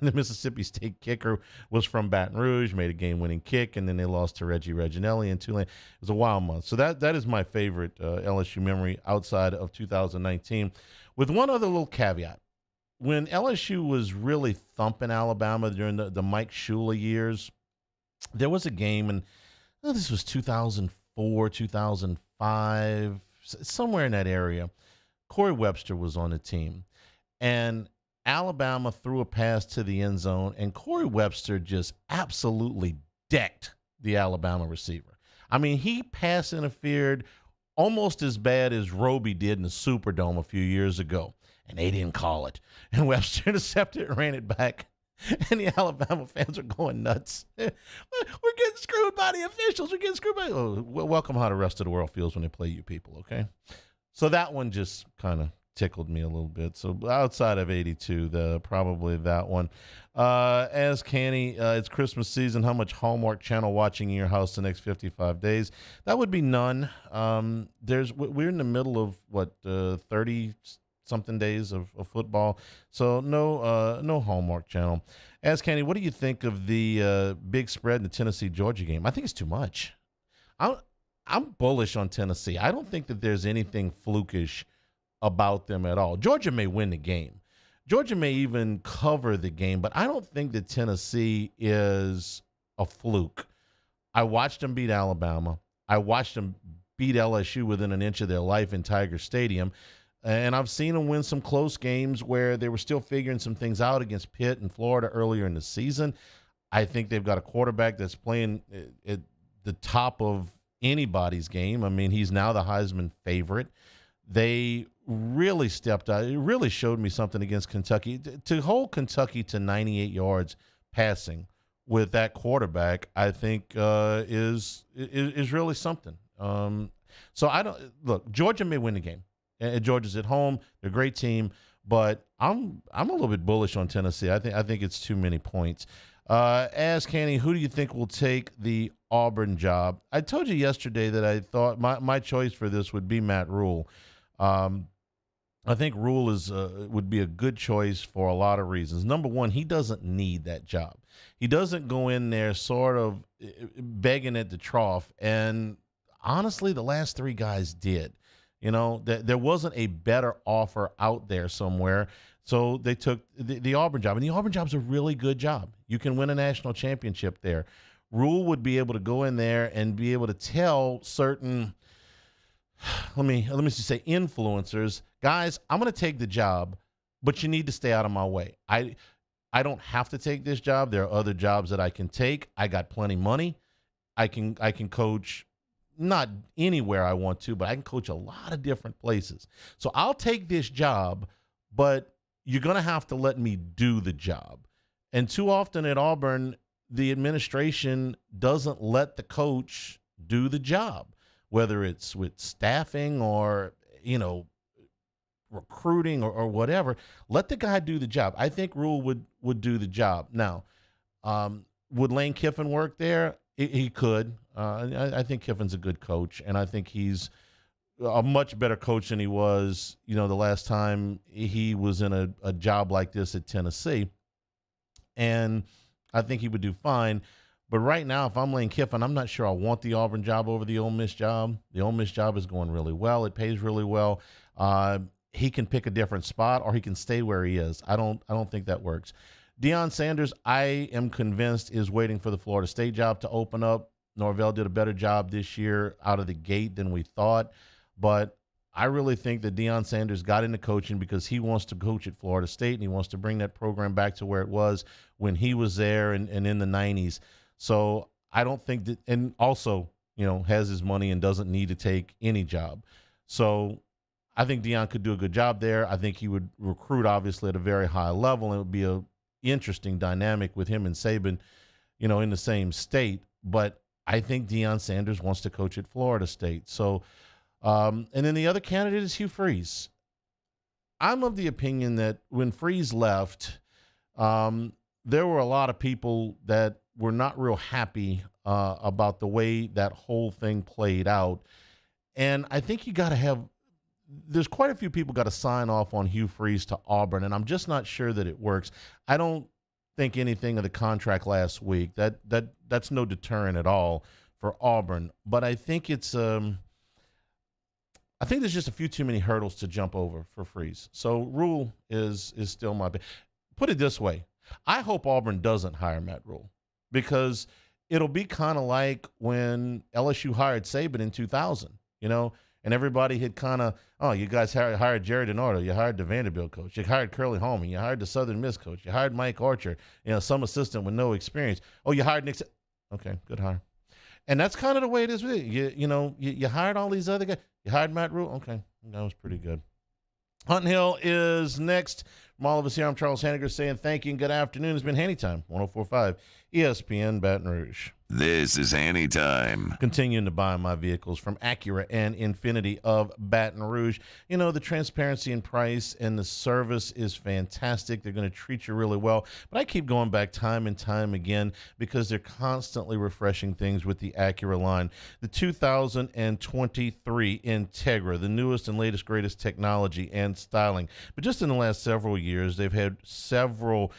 S2: The Mississippi State kicker was from Baton Rouge, made a game-winning kick, and then they lost to Reggie Reginelli in Tulane. It was a wild month. So that is my favorite LSU memory outside of 2019, with one other little caveat. When LSU was really thumping Alabama during the Mike Shula years, there was a game, and this was 2004, 2005, somewhere in that area. Corey Webster was on the team, and Alabama threw a pass to the end zone, and Corey Webster just absolutely decked the Alabama receiver. I mean, he pass interfered almost as bad as Roby did in the Superdome a few years ago. And they didn't call it. And Webster intercepted and ran it back. And the Alabama fans are going nuts. We're getting screwed by the officials. We're getting screwed by. Oh, welcome how the rest of the world feels when they play you people, okay? So that one just kind of tickled me a little bit. So outside of 82, probably that one. Ask Hanny, it's Christmas season. How much Hallmark Channel watching in your house the next 55 days? That would be none. We're in the middle of 30-something days of football, so no Hallmark Channel. Ask Hanny, what do you think of the big spread in the Tennessee-Georgia game? I think it's too much. I'm bullish on Tennessee. I don't think that there's anything flukish about them at all. Georgia may win the game. Georgia may even cover the game, but I don't think that Tennessee is a fluke. I watched them beat Alabama. I watched them beat LSU within an inch of their life in Tiger Stadium. And I've seen them win some close games where they were still figuring some things out against Pitt and Florida earlier in the season. I think they've got a quarterback that's playing at the top of anybody's game. I mean, he's now the Heisman favorite. They really stepped out. It really showed me something against Kentucky. To hold Kentucky to 98 yards passing with that quarterback, I think is really something. So Georgia may win the game. Georgia's at home. They're a great team, but I'm a little bit bullish on Tennessee. I think it's too many points. Ask Hanny, who do you think will take the Auburn job? I told you yesterday that I thought my choice for this would be Matt Rule. I think Rule would be a good choice for a lot of reasons. Number one, he doesn't need that job. He doesn't go in there sort of begging at the trough. And honestly, the last 3 guys did. There wasn't a better offer out there somewhere. So they took the Auburn job. And the Auburn job's a really good job. You can win a national championship there. Rule would be able to go in there and be able to tell certain, let me just say, influencers, guys, I'm going to take the job, but you need to stay out of my way. I don't have to take this job. There are other jobs that I can take. I got plenty of money. I can coach not anywhere I want to, but I can coach a lot of different places. So I'll take this job, but you're going to have to let me do the job. And too often at Auburn, the administration doesn't let the coach do the job, whether it's with staffing or, recruiting or whatever. Let the guy do the job. I think Rule would do the job. Now, would Lane Kiffin work there? He could. I think Kiffin's a good coach, and I think he's a much better coach than he was, the last time he was in a job like this at Tennessee. and I think he would do fine. But right now, if I'm Lane Kiffin, I'm not sure I want the Auburn job over the Ole Miss job. The Ole Miss job is going really well. It pays really well. He can pick a different spot, or he can stay where he is. I don't think that works. Deion Sanders, I am convinced, is waiting for the Florida State job to open up. Norvell did a better job this year out of the gate than we thought. But I really think that Deion Sanders got into coaching because he wants to coach at Florida State, and he wants to bring that program back to where it was when he was there and in the 90s. So I don't think that – and also, has his money and doesn't need to take any job. So I think Deion could do a good job there. I think he would recruit, obviously, at a very high level, and it would be a interesting dynamic with him and Saban, in the same state. But I think Deion Sanders wants to coach at Florida State. So, and then the other candidate is Hugh Freeze. I'm of the opinion that when Freeze left, there were a lot of people that were not real happy about the way that whole thing played out. And I think you got to have – there's quite a few people got to sign off on Hugh Freeze to Auburn, and I'm just not sure that it works. I don't think anything of the contract last week. That's no deterrent at all for Auburn. But I think it's I think there's just a few too many hurdles to jump over for Freeze. So Rule is still my pick. Put it this way. I hope Auburn doesn't hire Matt Rule, because it'll be kind of like when LSU hired Saban in 2000, and everybody had kind of, you guys hired Jerry DiNardo, you hired the Vanderbilt coach, you hired Curly Holman, you hired the Southern Miss coach, you hired Mike Archer, some assistant with no experience. Oh, you hired Nick. Okay, good hire. And that's kind of the way it is with it. You hired all these other guys. You hired Matt Rule. Okay, that was pretty good. Hunt Hill is next. From all of us here, I'm Charles Hanniger saying thank you and good afternoon. It's been Hanny Time, 104.5 ESPN Baton Rouge.
S1: This is Hanny Time.
S2: Continuing to buy my vehicles from Acura and Infinity of Baton Rouge. The transparency in price and the service is fantastic. They're going to treat you really well. But I keep going back time and time again because they're constantly refreshing things with the Acura line. The 2023 Integra, the newest and latest, greatest technology and styling. But just in the last several years, they've had several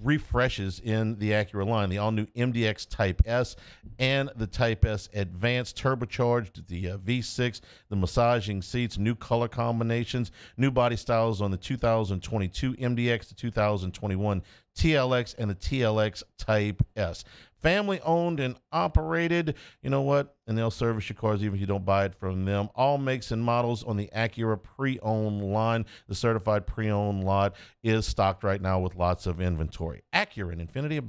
S2: refreshes in the Acura line. The all-new MDX Type S and the Type S Advanced, turbocharged, the V6, the massaging seats, new color combinations, new body styles on the 2022 MDX, the 2021 TLX, and the TLX Type S. Family owned and operated. You know what? And they'll service your cars even if you don't buy it from them. All makes and models on the Acura pre-owned line. The certified pre-owned lot is stocked right now with lots of inventory. Acura and Infinity of